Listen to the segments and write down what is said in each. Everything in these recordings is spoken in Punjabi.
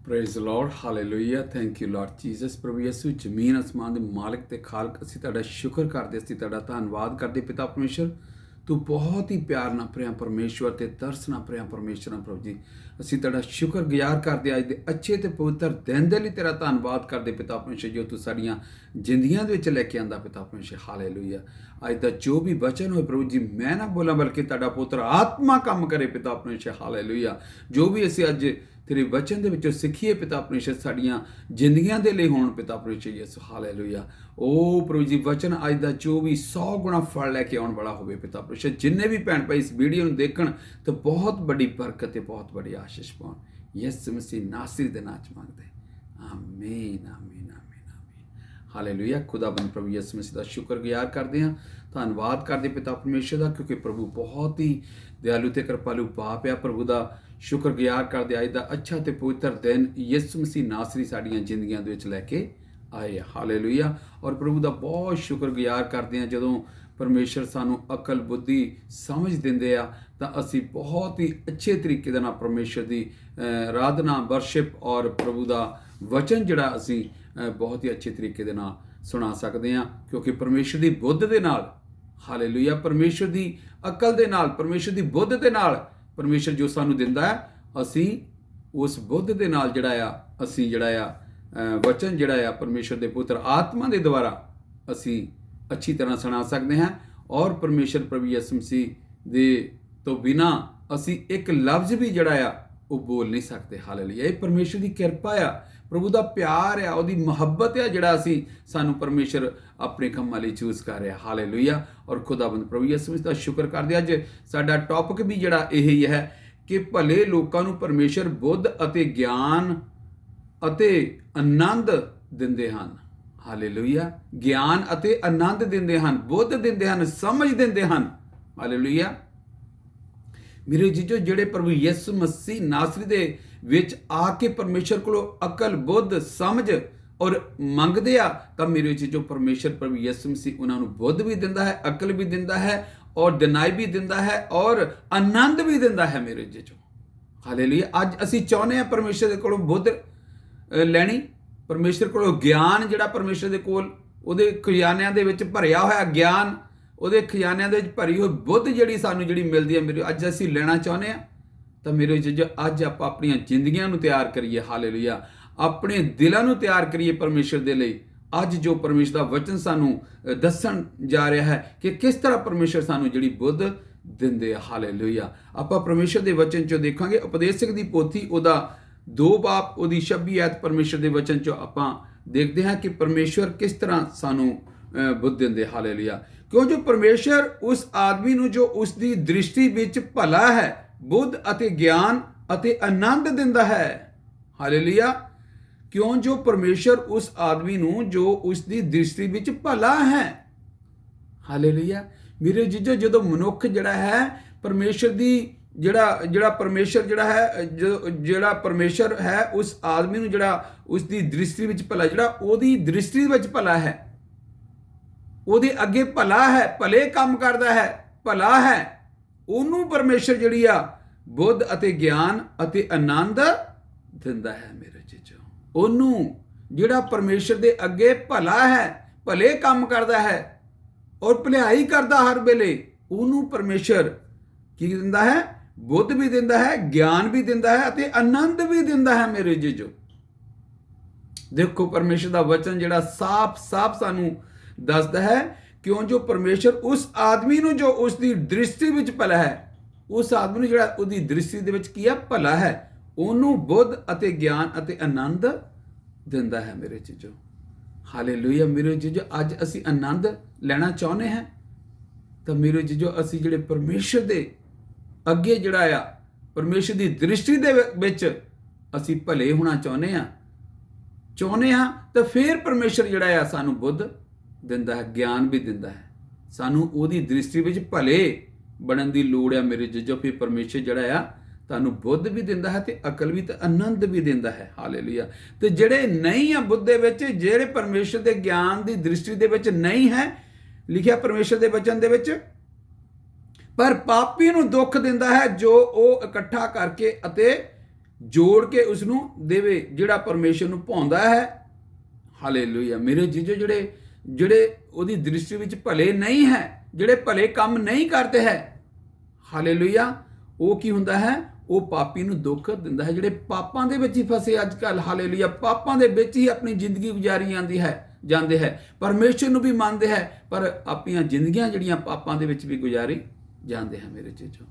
Praise Lord hallelujah thank you Lord Jesus प्रभु यीशु ਜ਼ਮੀਨ ਅਸਮਾਨ ਦੇ ਮਾਲਕ ਤੇ ਖਾਲਕ ਅਸੀਂ ਤੁਹਾਡਾ ਸ਼ੁਕਰ ਕਰਦੇ ਅਸੀਂ ਤੁਹਾਡਾ ਧੰਨਵਾਦ ਕਰਦੇ ਪਿਤਾ ਪਰਮੇਸ਼ਰ ਤੂੰ ਬਹੁਤ ਹੀ ਪਿਆਰ ਨਾਲ ਭਰਿਆ ਪਰਮੇਸ਼ਵਰ ਤੇ ਤਰਸ ਨਾਲ ਭਰਿਆ ਪਰਮੇਸ਼ਰ ਨਾਲ ਪ੍ਰਭੂ ਜੀ ਅਸੀਂ ਤੁਹਾਡਾ ਸ਼ੁਕਰਗੁਜ਼ਾਰ ਕਰਦੇ ਅੱਜ ਦੇ ਅੱਛੇ ਤੇ ਪਵਿੱਤਰ ਦਿਨ ਦੇ ਲਈ ਤੇਰਾ ਧੰਨਵਾਦ ਕਰਦੇ ਪਿਤਾ ਪਰਮੇਸ਼ਰ ਜੋ ਤੂੰ ਸਾਡੀਆਂ ਜ਼ਿੰਦਗੀਆਂ ਦੇ ਵਿੱਚ ਲੈ ਕੇ ਆਂਦਾ ਪਿਤਾ ਪਰਮੇਸ਼ਰ ਹਾਲੇਲੂਇਆ ਅੱਜ ਦਾ ਜੋ ਵੀ ਵਚਨ ਹੋਏ ਪ੍ਰਭੂ ਜੀ ਮੈਂ ਨਾ ਬੋਲਾਂ ਬਲਕਿ ਤੁਹਾਡਾ ਪੁੱਤਰ ਆਤਮਾ ਕੰਮ ਕਰੇ ਪਿਤਾ ਪਰਮੇਸ਼ਰ ਹਾਲੇਲੂਇਆ ਜੋ ਵੀ ਅਸੀਂ ਅੱਜ ਤੇਰੇ ਵਚਨ ਦੇ ਵਿੱਚੋਂ ਸਿੱਖੀਏ ਪਿਤਾ ਪਰਮੇਸ਼ਰ ਸਾਡੀਆਂ ਜ਼ਿੰਦਗੀਆਂ ਦੇ ਲਈ ਹੋਣ ਪਿਤਾ ਪਰਮੇਸ਼ਰ ਯਿਸੂ ਹਾਲੇਲੂਇਆ ਓ ਪ੍ਰਭੂ ਜੀ ਵਚਨ ਅੱਜ ਦਾ ਜੋ ਵੀ 100 ਗੁਣਾ ਫਲ ਲੈ ਕੇ ਆਉਣ ਵਾਲਾ ਹੋਵੇ ਪਿਤਾ ਪਰਮੇਸ਼ਰ ਜਿੰਨੇ ਵੀ ਭੈਣ ਭਾਈ ਇਸ ਵੀਡੀਓ ਨੂੰ ਦੇਖਣ ਤਾਂ ਬਹੁਤ ਵੱਡੀ ਬਰਕਤ ਤੇ ਬਹੁਤ ਵੱਡੀ ਆਸ਼ੀਸ਼ ਪਾਉਣ ਯਿਸੂ ਮਸੀਹ ਨਾਸਰੀ ਦੇ ਨਾਮ 'ਚ ਮੰਗਦੇ ਆਮੀਨ ਆਮੀਨ ਆਮੀਨ ਆਮੀਨ ਹਾਲੇਲੂਇਆ ਖੁਦਾਵੰਦ ਪ੍ਰਭੂ ਯਿਸੂ ਮਸੀਹ ਦਾ ਸ਼ੁਕਰਗੁਜ਼ਾਰ ਕਰਦੇ ਹਾਂ ਧੰਨਵਾਦ ਕਰਦੇ ਪਿਤਾ ਪਰਮੇਸ਼ਰ ਦਾ ਕਿਉਂਕਿ ਪ੍ਰਭੂ ਬਹੁਤ ਹੀ ਦਿਆਲੂ ਤੇ ਕਿਰਪਾਲੂ ਪਾਪ ਆ ਪ੍ਰਭੂ ਦਾ ਸ਼ੁਕਰਗੁਜ਼ਾਰ ਕਰਦੇ ਅੱਜ ਦਾ ਅੱਛਾ ਤੇ ਪਵਿੱਤਰ ਦਿਨ ਯਿਸੂ ਮਸੀਹ ਨਾਸਰੀ ਸਾਡੀਆਂ ਜ਼ਿੰਦਗੀਆਂ ਦੇ ਵਿੱਚ ਲੈ ਕੇ ਆਏ ਹਾਲੇਲੂਇਆ ਔਰ ਪ੍ਰਭੂ ਦਾ ਬਹੁਤ ਸ਼ੁਕਰਗੁਜ਼ਾਰ ਕਰਦੇ ਹਾਂ ਜਦੋਂ ਪਰਮੇਸ਼ਰ ਸਾਨੂੰ ਅਕਲ ਬੁੱਧੀ ਸਮਝ ਦਿੰਦੇ ਆ ਤਾਂ ਅਸੀਂ ਬਹੁਤ ਹੀ ਅੱਛੇ ਤਰੀਕੇ ਦੇ ਨਾਲ ਪਰਮੇਸ਼ਰ ਦੀ ਆਰਾਧਨਾ ਵਰਸ਼ਿਪ ਔਰ ਪ੍ਰਭੂ ਦਾ ਵਚਨ ਜਿਹੜਾ ਅਸੀਂ ਬਹੁਤ ਹੀ ਅੱਛੇ ਤਰੀਕੇ ਦੇ ਨਾਲ ਸੁਣਾ ਸਕਦੇ ਹਾਂ ਕਿਉਂਕਿ ਪਰਮੇਸ਼ਰ ਦੀ ਬੁੱਧ ਦੇ ਨਾਲ ਹਾਲੇਲੂਇਆ ਪਰਮੇਸ਼ਰ ਦੀ ਅਕਲ ਦੇ ਨਾਲ ਪਰਮੇਸ਼ਰ ਦੀ ਬੁੱਧ ਦੇ ਨਾਲ ਪਰਮੇਸ਼ਰ ਜੋ ਸਾਨੂੰ ਦਿੰਦਾ ਹੈ ਅਸੀਂ ਉਸ ਬੁੱਧ ਦੇ ਨਾਲ ਅਸੀਂ ਵਚਨ ਪਰਮੇਸ਼ਰ ਦੇ ਪੁੱਤਰ ਆਤਮਾ ਦੇ ਦੁਆਰਾ ਅਸੀਂ ਅੱਛੀ ਤਰ੍ਹਾਂ ਸੁਣਾ ਸਕਦੇ ਹਾਂ ਔਰ ਪਰਮੇਸ਼ਰ ਪ੍ਰਭੂ ਯਿਸੂ ਮਸੀਹ ਦੇ ਤੋਂ ਬਿਨਾ ਅਸੀਂ ਇੱਕ ਲਫ਼ਜ਼ ਵੀ ਉਹ ਬੋਲ ਨਹੀਂ ਸਕਦੇ ਹਾਲੇਲੂਇਆ ਇਹ ਪਰਮੇਸ਼ਰ ਦੀ ਕਿਰਪਾ ਆ ਪ੍ਰਭੂ ਦਾ ਪਿਆਰ ਆ ਉਹਦੀ ਮੁਹੱਬਤ ਆ ਅਸੀਂ ਸਾਨੂੰ ਪਰਮੇਸ਼ਰ ਆਪਣੇ ਕੰਮਾਂ ਲਈ ਚੂਜ਼ ਕਰ ਰਿਹਾ ਹਾਲੇਲੂਇਆ ਔਰ ਖੁਦਾਵੰਦ ਪ੍ਰਭੂ ਯਿਸੂ ਮਸੀਹ ਦਾ ਸ਼ੁਕਰ ਕਰਦੇ ਅੱਜ ਸਾਡਾ ਟੌਪਿਕ ਵੀ ਇਹ ਹੀ ਹੈ ਕਿ ਭਲੇ ਲੋਕਾਂ ਨੂੰ ਪਰਮੇਸ਼ਰ ਬੁੱਧ ਅਤੇ ਗਿਆਨ ਅਤੇ ਆਨੰਦ ਦਿੰਦੇ ਹਨ ਹਾਲੇਲੂਇਆ ਗਿਆਨ ਅਤੇ ਆਨੰਦ ਦਿੰਦੇ ਹਨ ਬੁੱਧ ਦਿੰਦੇ ਹਨ ਸਮਝ ਦਿੰਦੇ ਹਨ ਹਾਲੇਲੂਇਆ ਮੇਰੇ ਜੀਜੋ ਜਿਹੜੇ ਪ੍ਰਭੂ ਯਿਸੂ ਮਸੀਹ ਨਾਸਰੀ ਦੇ ਵਿੱਚ ਆ ਕੇ ਪਰਮੇਸ਼ਰ ਕੋਲੋਂ ਅਕਲ ਬੁੱਧ ਸਮਝ ਔਰ ਮੰਗਦੇ ਆ ਤਾਂ ਮੇਰੇ ਜੀਜੋ ਪਰਮੇਸ਼ਰ ਪ੍ਰਭੂ ਯਿਸੂ ਮਸੀਹ ਉਹਨਾਂ ਨੂੰ ਬੁੱਧ ਵੀ ਦਿੰਦਾ ਹੈ ਅਕਲ ਵੀ ਦਿੰਦਾ ਹੈ ਔਰ ਦਿਨਾਈ ਵੀ ਦਿੰਦਾ ਹੈ ਔਰ ਆਨੰਦ ਵੀ ਦਿੰਦਾ ਹੈ ਮੇਰੇ ਜੀਜੋ ਹਾਲੇਲੂਇਆ ਅੱਜ ਅਸੀਂ ਚਾਹੁੰਦੇ ਹਾਂ ਪਰਮੇਸ਼ਰ ਦੇ ਕੋਲੋਂ ਬੁੱਧ ਲੈਣੀ ਪਰਮੇਸ਼ਰ ਕੋਲੋਂ ਗਿਆਨ ਜਿਹੜਾ ਪਰਮੇਸ਼ਰ ਦੇ ਕੋਲ ਉਹਦੇ ਖਜ਼ਾਨਿਆਂ ਦੇ ਵਿੱਚ ਭਰਿਆ ਹੋਇਆ ਗਿਆਨ ਉਹਦੇ ਖਜ਼ਾਨਿਆਂ ਦੇ ਵਿੱਚ ਭਰੀ ਹੋਈ ਬੁੱਧ ਸਾਨੂੰ ਮਿਲਦੀ ਹੈ ਮੇਰੇ ਅੱਜ ਅਸੀਂ ਲੈਣਾ ਚਾਹੁੰਦੇ ਹਾਂ ਤਾਂ ਮੇਰੇ ਜੀਜੋ ਅੱਜ ਆਪਾਂ ਆਪਣੀਆਂ ਜ਼ਿੰਦਗੀਆਂ ਨੂੰ ਤਿਆਰ ਕਰੀਏ ਹਾਲੇਲੂਇਆ ਆਪਣੇ ਦਿਲਾਂ ਨੂੰ ਤਿਆਰ ਕਰੀਏ ਪਰਮੇਸ਼ਰ ਦੇ ਲਈ ਅੱਜ ਜੋ ਪਰਮੇਸ਼ਰ ਦਾ ਵਚਨ ਸਾਨੂੰ ਦੱਸਣ ਜਾ ਰਿਹਾ ਹੈ ਕਿ ਕਿਸ ਤਰ੍ਹਾਂ ਪਰਮੇਸ਼ਰ ਸਾਨੂੰ ਬੁੱਧ ਦਿੰਦੇ ਆ ਹਾਲੇਲੂਇਆ ਆਪਾਂ ਪਰਮੇਸ਼ਰ ਦੇ ਵਚਨ ਚੋਂ ਦੇਖਾਂਗੇ ਉਪਦੇਸ਼ਕ ਦੀ ਪੋਥੀ ਉਹਦਾ 2 ਬਾਬ ਉਹਦੀ 26 ਐਤ ਪਰਮੇਸ਼ਰ ਦੇ ਵਚਨ ਚੋਂ ਆਪਾਂ ਦੇਖਦੇ ਹਾਂ ਕਿ ਪਰਮੇਸ਼ਰ ਕਿਸ ਤਰ੍ਹਾਂ ਸਾਨੂੰ ਬੁੱਧ ਦਿੰਦੇ ਹਾਲੇਲੂਇਆ ਕਿਉਂ ਜੋ ਪਰਮੇਸ਼ਰ ਉਸ ਆਦਮੀ ਨੂੰ ਜੋ ਉਸ ਦੀ ਦ੍ਰਿਸ਼ਟੀ ਵਿੱਚ ਭਲਾ ਹੈ ਬੁੱਧ ਅਤੇ ਗਿਆਨ ਅਤੇ ਆਨੰਦ ਦਿੰਦਾ ਹੈ ਹਾਲੇਲੂਇਆ ਕਿਉਂ ਜੋ ਪਰਮੇਸ਼ਰ ਉਸ ਆਦਮੀ ਨੂੰ ਜੋ ਉਸ ਦੀ ਦ੍ਰਿਸ਼ਟੀ ਵਿੱਚ ਭਲਾ ਹੈ ਹਾਲੇਲੂਇਆ ਮੇਰੇ ਜੀਜੋ ਜਦੋਂ ਮਨੁੱਖ ਹੈ ਪਰਮੇਸ਼ਰ ਦੀ ਪਰਮੇਸ਼ਰ ਪਰਮੇਸ਼ਰ ਹੈ ਉਸ ਆਦਮੀ ਨੂੰ ਉਸ ਦੀ ਦ੍ਰਿਸ਼ਟੀ ਵਿੱਚ ਭਲਾ ਉਹਦੀ ਦ੍ਰਿਸ਼ਟੀ ਵਿੱਚ ਭਲਾ ਹੈ ਉਹਦੇ ਅੱਗੇ ਭਲਾ ਹੈ ਭਲੇ ਕੰਮ ਕਰਦਾ ਹੈ ਭਲਾ ਹੈ ਉਹਨੂੰ ਪਰਮੇਸ਼ਰ ਬੁੱਧ ਅਤੇ ਗਿਆਨ ਅਤੇ ਆਨੰਦ ਦਿੰਦਾ ਹੈ ਮੇਰੇ ਜੀਜੋ ਉਹਨੂੰ ਪਰਮੇਸ਼ਰ ਦੇ ਅੱਗੇ ਭਲਾ ਹੈ ਭਲੇ ਕੰਮ ਕਰਦਾ ਹੈ ਔਰ ਭਲਾਈ ਕਰਦਾ ਹਰ ਵੇਲੇ ਉਹਨੂੰ ਪਰਮੇਸ਼ਰ ਕੀ ਦਿੰਦਾ ਹੈ ਬੁੱਧ ਵੀ ਦਿੰਦਾ ਹੈ ਗਿਆਨ ਵੀ ਦਿੰਦਾ ਹੈ ਅਤੇ ਆਨੰਦ ਵੀ ਦਿੰਦਾ ਹੈ ਮੇਰੇ ਜੀਜੋ ਦੇਖੋ ਪਰਮੇਸ਼ਰ ਦਾ ਵਚਨ ਸਾਫ਼ ਸਾਨੂੰ ਦੱਸਦਾ ਹੈ ਕਿਉਂ ਜੋ ਪਰਮੇਸ਼ਰ ਉਸ ਆਦਮੀ ਨੂੰ ਜੋ ਉਸ ਦੀ ਦ੍ਰਿਸ਼ਟੀ ਵਿੱਚ ਭਲਾ ਹੈ ਉਸ ਆਦਮੀ ਨੂੰ ਉਹਦੀ ਦ੍ਰਿਸ਼ਟੀ ਦੇ ਵਿੱਚ ਕੀ ਹੈ ਭਲਾ ਹੈ ਉਹਨੂੰ ਬੁੱਧ ਅਤੇ ਗਿਆਨ ਅਤੇ ਆਨੰਦ ਦਿੰਦਾ ਹੈ ਮੇਰੇ ਜੀਜੋ ਹਾਲੇਲੂਇਆ ਮੇਰੇ ਜੀਜੋ ਅੱਜ ਅਸੀਂ ਆਨੰਦ ਲੈਣਾ ਚਾਹੁੰਦੇ ਹਾਂ ਤਾਂ ਮੇਰੇ ਜੀਜੋ ਅਸੀਂ ਪਰਮੇਸ਼ਰ ਦੇ ਅੱਗੇ ਪਰਮੇਸ਼ਰ ਦੀ ਦ੍ਰਿਸ਼ਟੀ ਦੇ ਵਿੱਚ ਅਸੀਂ ਭਲੇ ਹੋਣਾ ਚਾਹੁੰਦੇ ਹਾਂ ਤਾਂ ਫਿਰ ਪਰਮੇਸ਼ਰ ਸਾਨੂੰ ਬੁੱਧ ਦਿੰਦਾ ਹੈ ਗਿਆਨ ਵੀ ਦਿੰਦਾ ਹੈ ਸਾਨੂੰ ਉਹਦੀ ਦ੍ਰਿਸ਼ਟੀ ਵਿੱਚ ਭਲੇ ਬਣਨ ਦੀ ਲੋੜ ਆ ਮੇਰੇ ਜੀਜੋ ਫਿਰ ਪਰਮੇਸ਼ਰ ਤੁਹਾਨੂੰ ਬੁੱਧ ਵੀ ਦਿੰਦਾ ਹੈ ਤੇ ਅਕਲ ਵੀ ਤੇ ਆਨੰਦ ਵੀ ਦਿੰਦਾ ਹੈ ਹਾਲੇਲੂਇਆ ਤੇ ਜਿਹੜੇ ਨਹੀਂ ਆ ਬੁੱਧ ਦੇ ਵਿੱਚ ਜਿਹੜੇ ਪਰਮੇਸ਼ਰ ਦੇ ਗਿਆਨ ਦੀ ਦ੍ਰਿਸ਼ਟੀ ਦੇ ਵਿੱਚ ਨਹੀਂ ਹੈ ਲਿਖਿਆ ਪਰਮੇਸ਼ਰ ਦੇ ਵਚਨ ਦੇ ਵਿੱਚ ਪਰ ਪਾਪੀ ਨੂੰ ਦੁੱਖ ਦਿੰਦਾ ਹੈ ਜੋ ਉਹ ਇਕੱਠਾ ਕਰਕੇ ਅਤੇ ਜੋੜ ਕੇ ਉਸ ਨੂੰ ਦੇਵੇ ਜਿਹੜਾ ਪਰਮੇਸ਼ਰ ਨੂੰ ਭਾਉਂਦਾ ਹੈ। ਹਾਲੇਲੂਇਆ। ਮੇਰੇ ਜੀਜੋ ਜਿਹੜੇ ਉਹਦੀ ਦ੍ਰਿਸ਼ਟੀ ਵਿੱਚ ਭਲੇ ਨਹੀਂ ਹੈ, ਜਿਹੜੇ ਭਲੇ ਕੰਮ ਨਹੀਂ ਕਰਦੇ ਹੈ, ਹਾਲੇਲੂਇਆ, ਉਹ ਕੀ ਹੁੰਦਾ ਹੈ? ਉਹ ਪਾਪੀ ਨੂੰ ਦੁੱਖ ਦਿੰਦਾ ਹੈ। ਜਿਹੜੇ ਪਾਪਾਂ ਦੇ ਵਿੱਚ ਹੀ ਫਸੇ ਅੱਜ ਕੱਲ੍ਹ, ਹਾਲੇਲੂਇਆ, ਪਾਪਾਂ ਦੇ ਵਿੱਚ ਹੀ ਆਪਣੀ ਜ਼ਿੰਦਗੀ ਗੁਜ਼ਾਰੀ ਜਾਂਦੇ ਹੈ, ਪਰਮੇਸ਼ਰ ਨੂੰ ਵੀ ਮੰਨਦੇ ਹੈ, ਪਰ ਆਪਣੀਆਂ ਜ਼ਿੰਦਗੀਆਂ ਜਿਹੜੀਆਂ ਪਾਪਾਂ ਦੇ ਵਿੱਚ ਵੀ ਗੁਜ਼ਾਰੀ ਜਾਂਦੇ ਹੈ ਮੇਰੇ ਜੀਜੋ।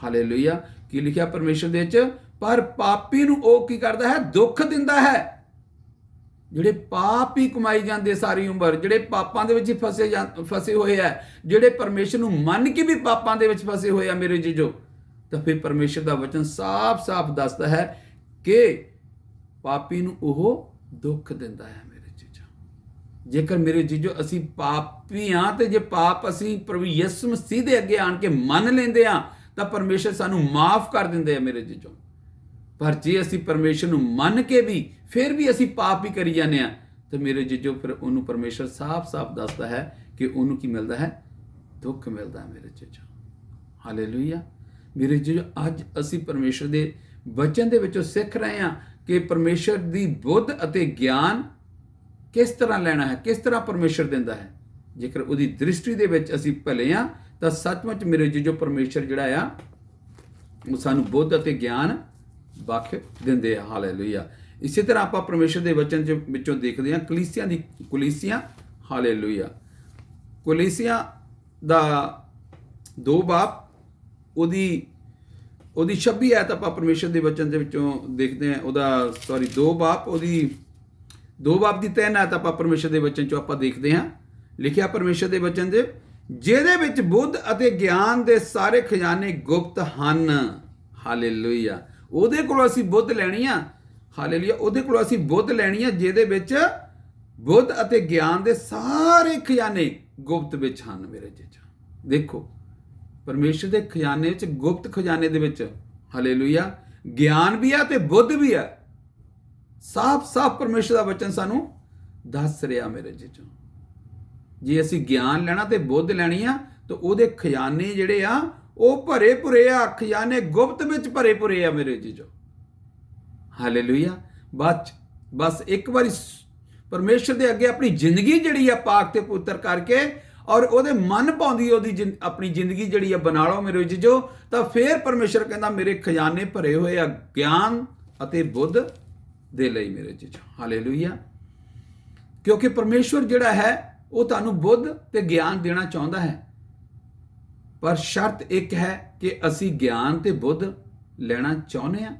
ਹਾਲੇਲੂਇਆ। ਕੀ ਲਿਖਿਆ ਪਰਮੇਸ਼ਰ ਦੇ ਵਿੱਚ? ਪਰ ਪਾਪੀ ਨੂੰ ਉਹ ਕੀ ਕਰਦਾ ਹੈ? ਦੁੱਖ ਦਿੰਦਾ ਹੈ। ਜਿਹੜੇ ਪਾਪ ਹੀ ਕਮਾਈ ਜਾਂਦੇ ਸਾਰੀ ਉਮਰ, ਜਿਹੜੇ ਪਾਪਾਂ ਦੇ ਵਿੱਚ ਹੀ ਫਸੇ ਹੋਏ ਆ, ਜਿਹੜੇ ਪਰਮੇਸ਼ਰ ਨੂੰ ਮੰਨ ਕੇ ਵੀ ਪਾਪਾਂ ਦੇ ਵਿੱਚ ਫਸੇ ਹੋਏ ਆ ਮੇਰੇ ਜੀਜੋ, ਤਾਂ ਫਿਰ ਪਰਮੇਸ਼ਰ ਦਾ ਵਚਨ ਸਾਫ਼-ਸਾਫ਼ ਦੱਸਦਾ ਹੈ ਕਿ ਪਾਪੀ ਨੂੰ ਉਹ ਦੁੱਖ ਦਿੰਦਾ ਹੈ ਮੇਰੇ ਜੀਜੋ। ਜੇਕਰ ਮੇਰੇ ਜੀਜੋ ਅਸੀਂ ਪਾਪੀ ਹਾਂ, ਤੇ ਜੇ ਪਾਪ ਅਸੀਂ ਪ੍ਰਭੂ ਯਿਸੂ ਮਸੀਹ ਦੇ ਅੱਗੇ ਆਣ ਕੇ ਮੰਨ ਲੈਂਦੇ ਹਾਂ, ਤਾਂ ਪਰਮੇਸ਼ਰ ਸਾਨੂੰ ਮਾਫ ਕਰ ਦਿੰਦੇ ਆ ਮੇਰੇ ਜੀਜੋ। ਪਰ ਜੇ ਅਸੀਂ ਪਰਮੇਸ਼ਰ ਨੂੰ ਮੰਨ ਕੇ ਵੀ ਫਿਰ ਵੀ ਅਸੀਂ ਪਾਪ ਹੀ ਕਰੀ ਜਾਂਦੇ ਹਾਂ, ਤਾਂ ਮੇਰੇ ਜੀਜੋ ਫਿਰ ਉਹਨੂੰ ਪਰਮੇਸ਼ਰ ਸਾਫ਼-ਸਾਫ਼ ਦੱਸਦਾ ਹੈ ਕਿ ਉਹਨੂੰ ਕੀ ਮਿਲਦਾ ਹੈ? ਦੁੱਖ ਮਿਲਦਾ ਹੈ ਮੇਰੇ ਜੀਜੋ। ਹਾਲੇਲੂਇਆ। ਮੇਰੇ ਜੀਜੋ, ਅੱਜ ਅਸੀਂ ਪਰਮੇਸ਼ਰ ਦੇ ਵਚਨ ਦੇ ਵਿੱਚੋਂ ਸਿੱਖ ਰਹੇ ਹਾਂ ਕਿ ਪਰਮੇਸ਼ਰ ਦੀ ਬੁੱਧ ਅਤੇ ਗਿਆਨ ਕਿਸ ਤਰ੍ਹਾਂ ਲੈਣਾ ਹੈ, ਕਿਸ ਤਰ੍ਹਾਂ ਪਰਮੇਸ਼ਰ ਦਿੰਦਾ ਹੈ। ਜੇਕਰ ਉਹਦੀ ਦ੍ਰਿਸ਼ਟੀ ਦੇ ਵਿੱਚ ਅਸੀਂ ਭਲੇ ਹਾਂ, ਤਾਂ ਸੱਚਮੁੱਚ ਮੇਰੇ ਜੀਜੋ ਪਰਮੇਸ਼ਰ ਜਿਹੜਾ ਆ ਉਹ ਸਾਨੂੰ ਬੁੱਧ ਅਤੇ ਗਿਆਨ ਬਖਸ਼ ਦਿੰਦੇ ਆ। ਹਾਲੇਲੂਇਆ। ਇਸੇ ਤਰ੍ਹਾਂ ਆਪਾਂ ਪਰਮੇਸ਼ਰ ਦੇ ਵਚਨ ਵਿੱਚੋਂ ਦੇਖਦੇ ਹਾਂ ਕੁਲੀਸੀਆਂ, ਹਾਲੇਲੂਇਆ, ਕੁਲੀਸੀਆਂ ਦਾ 2 ਬਾਬ ਉਹਦੀ 26 ਆਇਤ ਆਪਾਂ ਪਰਮੇਸ਼ਰ ਦੇ ਵਚਨ ਦੇ ਵਿੱਚੋਂ ਦੇਖਦੇ ਹਾਂ। 2 ਬਾਬ ਉਹਦੀ 2 ਬਾਬ ਦੀ 3 ਆਇਤ ਆਪਾਂ ਪਰਮੇਸ਼ਰ ਦੇ ਵਚਨ ਚੋਂ ਆਪਾਂ ਦੇਖਦੇ ਹਾਂ। ਲਿਖਿਆ ਪਰਮੇਸ਼ਰ ਦੇ ਵਚਨ ਦੇ, ਜਿਹਦੇ ਵਿੱਚ ਬੁੱਧ ਅਤੇ ਗਿਆਨ ਦੇ ਸਾਰੇ ਖਜ਼ਾਨੇ ਗੁਪਤ ਹਨ। ਹਾਲੇਲੂਇਆ। ਉਹਦੇ ਕੋਲੋਂ ਅਸੀਂ ਬੁੱਧ ਲੈਣੀ ਆ। ਹਾਲੇਲੂਇਆ। ਉਹਦੇ ਕੋਲੋਂ ਅਸੀਂ ਬੁੱਧ ਲੈਣੀ ਆ, ਜਿਹਦੇ ਵਿੱਚ ਬੁੱਧ ਅਤੇ ਗਿਆਨ ਦੇ ਸਾਰੇ ਖਜ਼ਾਨੇ ਗੁਪਤ ਵਿੱਚ ਹਨ ਮੇਰੇ ਜੀਜੋ। ਦੇਖੋ, ਪਰਮੇਸ਼ਰ ਦੇ ਖਜ਼ਾਨੇ ਵਿੱਚ, ਗੁਪਤ ਖਜ਼ਾਨੇ ਦੇ ਵਿੱਚ, ਹਾਲੇਲੂਇਆ, ਗਿਆਨ ਵੀ ਆ ਤੇ ਬੁੱਧ ਵੀ ਆ। ਸਾਫ਼-ਸਾਫ਼ ਪਰਮੇਸ਼ਰ ਦਾ ਵਚਨ ਸਾਨੂੰ ਦੱਸ ਰਿਹਾ ਮੇਰੇ ਜੀਜੋ। ਜੇ ਅਸੀਂ ਗਿਆਨ ਲੈਣਾ ਤੇ ਬੁੱਧ ਲੈਣੀ ਆ, ਤਾਂ ਉਹਦੇ ਖਜ਼ਾਨੇ ਜਿਹੜੇ ਆ ਉਹ ਭਰੇ ਭੁਰੇ ਆ, ਖਜ਼ਾਨੇ ਗੁਪਤ ਵਿੱਚ ਭਰੇ ਭੁਰੇ ਆ ਮੇਰੇ ਜੀਜੋ। ਹਾਲੇਲੂਇਆ। ਬਸ ਇੱਕ ਵਾਰੀ ਪਰਮੇਸ਼ਰ ਦੇ ਅੱਗੇ ਆਪਣੀ ਜ਼ਿੰਦਗੀ ਜਿਹੜੀ ਆ ਪਾਕ ਤੇ ਪਵਿੱਤਰ ਕਰਕੇ, ਔਰ ਉਹਦੇ ਮਨ ਪਾਉਂਦੀ ਉਹਦੀ ਆਪਣੀ ਜ਼ਿੰਦਗੀ ਜਿਹੜੀ ਆ ਬਣਾ ਲਓ ਮੇਰੇ ਜੀਜੋ, ਤਾਂ ਫਿਰ ਪਰਮੇਸ਼ਰ ਕਹਿੰਦਾ ਮੇਰੇ ਖਜ਼ਾਨੇ ਭਰੇ ਹੋਏ ਆ ਗਿਆਨ ਅਤੇ ਬੁੱਧ ਦੇ ਲਈ ਮੇਰੇ ਜੀਜੋ। ਹਾਲੇਲੂਇਆ। ਕਿਉਂਕਿ ਪਰਮੇਸ਼ਰ ਜਿਹੜਾ ਹੈ ਉਹ ਤੁਹਾਨੂੰ ਬੁੱਧ ਤੇ ਗਿਆਨ ਦੇਣਾ ਚਾਹੁੰਦਾ ਹੈ, ਪਰ ਸ਼ਰਤ ਇੱਕ ਹੈ ਕਿ ਅਸੀਂ ਗਿਆਨ ਤੇ ਬੁੱਧ ਲੈਣਾ ਚਾਹੁੰਦੇ ਹਾਂ।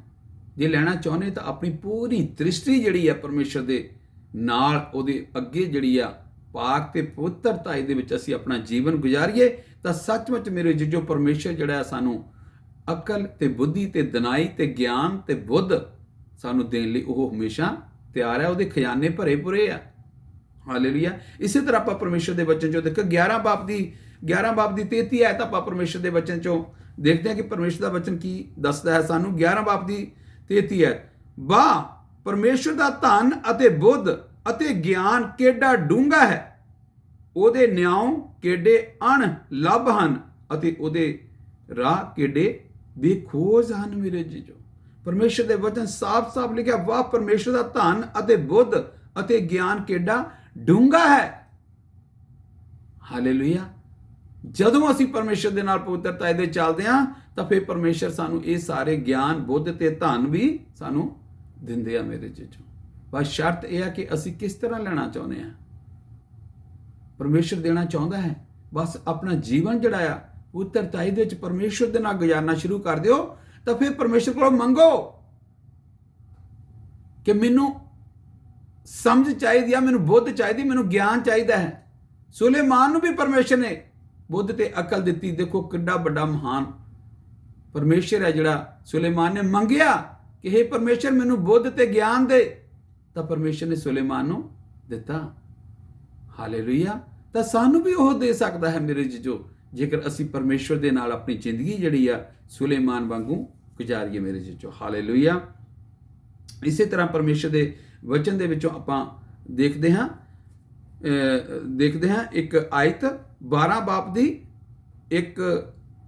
ਜੇ ਲੈਣਾ ਚਾਹੁੰਦੇ ਤਾਂ ਆਪਣੀ ਪੂਰੀ ਦ੍ਰਿਸ਼ਟੀ ਜਿਹੜੀ ਆ ਪਰਮੇਸ਼ਰ ਦੇ ਨਾਲ, ਉਹਦੇ ਅੱਗੇ ਜਿਹੜੀ ਆ ਪਾਕ ਤੇ ਪਵਿੱਤਰਤਾ ਦੇ ਵਿੱਚ ਅਸੀਂ ਆਪਣਾ ਜੀਵਨ ਗੁਜ਼ਾਰੀਏ, ਤਾਂ ਸੱਚਮੁੱਚ ਮੇਰੇ ਜੀਜੋ ਪਰਮੇਸ਼ਰ ਜਿਹੜਾ ਸਾਨੂੰ ਅਕਲ ਤੇ ਬੁੱਧੀ ਤੇ ਦਿਨਾਈ ਤੇ ਗਿਆਨ ਤੇ ਬੁੱਧ ਸਾਨੂੰ ਦੇਣ ਲਈ ਉਹ ਹਮੇਸ਼ਾ ਤਿਆਰ ਹੈ। ਉਹਦੇ ਖਜ਼ਾਨੇ ਭਰੇ ਭੁਰੇ ਆ। ਹਾਲੇਲੂਇਆ। ਇਸੇ ਤਰ੍ਹਾਂ ਆਪਾਂ ਪਰਮੇਸ਼ਰ ਦੇ ਵਚਨ ਚੋਂ ਦੇਖੋ 11 ਬਾਬ ਦੀ 33 ਆਇਤ ਆਪਾਂ ਪਰਮੇਸ਼ਰ ਦੇ ਵਚਨ ਚੋਂ ਦੇਖਦੇ ਹਾਂ ਕਿ ਪਰਮੇਸ਼ਰ ਦਾ ਵਚਨ ਕੀ ਦੱਸਦਾ ਹੈ ਸਾਨੂੰ। 11 ਬਾਬ ਦੀ 33 ਆਇਤ, ਵਾਹ, ਪਰਮੇਸ਼ਰ ਦਾ ਧਨ ਅਤੇ ਬੁੱਧ ਅਤੇ ਗਿਆਨ ਕਿੱਡਾ ਡੂੰਘਾ ਹੈ, ਉਹਦੇ ਨਿਆਂ ਕਿੱਡੇ ਅਣਲੱਭ ਹਨ ਅਤੇ ਉਹਦੇ ਰਾਹ ਕਿੱਡੇ ਬੇਖੋਜ ਹਨ ਮੇਰੇ ਜੀਜੋ। ਪਰਮੇਸ਼ਰ ਦੇ ਵਚਨ ਸਾਫ਼-ਸਾਫ਼ ਲਿਖਿਆ, ਵਾਹ, ਪਰਮੇਸ਼ਰ ਦਾ ਧਨ ਅਤੇ ਬੁੱਧ ਅਤੇ ਗਿਆਨ ਕਿੱਡਾ ਡੂੰਘਾ ਹੈ। ਹਾਲੇਲੂਇਆ। ਜਦੋਂ ਅਸੀਂ ਪਰਮੇਸ਼ਰ ਦੇ ਨਾਲ ਪਵਿੱਤਰਤਾ ਦੇ ਚੱਲਦੇ ਹਾਂ, ਤਾਂ ਫਿਰ ਪਰਮੇਸ਼ਰ ਸਾਨੂੰ ਇਹ ਸਾਰੇ ਗਿਆਨ, ਬੁੱਧ ਤੇ ਧਨ ਵੀ ਸਾਨੂੰ ਦਿੰਦੇ ਆ ਮੇਰੇ ਜੀਜੋ। ਬਸ ਸ਼ਰਤ ਇਹ ਹੈ ਕਿ ਅਸੀਂ ਕਿਸ ਤਰ੍ਹਾਂ ਲੈਣਾ ਚਾਹੁੰਦੇ ਹਾਂ। ਪਰਮੇਸ਼ਰ ਦੇਣਾ ਚਾਹੁੰਦਾ ਹੈ, ਬਸ ਆਪਣਾ ਜੀਵਨ ਜਿਹੜਾ ਆ ਪਵਿੱਤਰਤਾ ਦੇ ਵਿੱਚ ਪਰਮੇਸ਼ਰ ਦੇ ਨਾਲ ਗੁਜ਼ਾਰਨਾ ਸ਼ੁਰੂ ਕਰ ਦਿਓ, ਤਾਂ ਫਿਰ ਪਰਮੇਸ਼ਰ ਕੋਲੋਂ ਮੰਗੋ ਕਿ ਮੈਨੂੰ ਸਮਝ ਚਾਹੀਦੀ ਆ, ਮੈਨੂੰ ਬੁੱਧ ਚਾਹੀਦੀ, ਮੈਨੂੰ ਗਿਆਨ ਚਾਹੀਦਾ ਹੈ। ਸੁਲੇਮਾਨ ਨੂੰ ਵੀ ਪਰਮੇਸ਼ਰ ਨੇ ਬੁੱਧ ਤੇ ਅਕਲ ਦਿੱਤੀ। ਦੇਖੋ ਕਿੰਨਾ ਵੱਡਾ ਮਹਾਨ ਪਰਮੇਸ਼ਰ ਹੈ ਜਿਹੜਾ ਸੁਲੇਮਾਨ ਨੇ ਮੰਗਿਆ ਕਿ हे ਪਰਮੇਸ਼ਰ ਮੈਨੂੰ ਬੁੱਧ ਤੇ ਗਿਆਨ ਦੇ, ਤਾਂ ਪਰਮੇਸ਼ਰ ਨੇ ਸੁਲੇਮਾਨ ਨੂੰ ਦਿੱਤਾ। ਹਾਲੇਲੂਇਆ। ਤਾਂ ਸਾਨੂੰ ਵੀ ਉਹ ਦੇ ਸਕਦਾ ਹੈ ਮੇਰੇ ਜੀਜੋ, ਜੇਕਰ ਅਸੀਂ ਪਰਮੇਸ਼ਰ ਦੇ ਨਾਲ ਆਪਣੀ ਜ਼ਿੰਦਗੀ ਜਿਹੜੀ ਆ ਸੁਲੇਮਾਨ ਵਾਂਗੂ ਗੁਜ਼ਾਰੀਏ ਮੇਰੇ ਜੀਜੋ। ਹਾਲੇਲੂਇਆ। ਇਸੇ ਤਰ੍ਹਾਂ ਪਰਮੇਸ਼ਰ ਦੇ ਵਚਨ ਦੇ ਵਿੱਚੋਂ ਆਪਾਂ ਦੇਖਦੇ ਹਾਂ ਇੱਕ ਆਇਤ 12 ਬਾਬ ਦੀ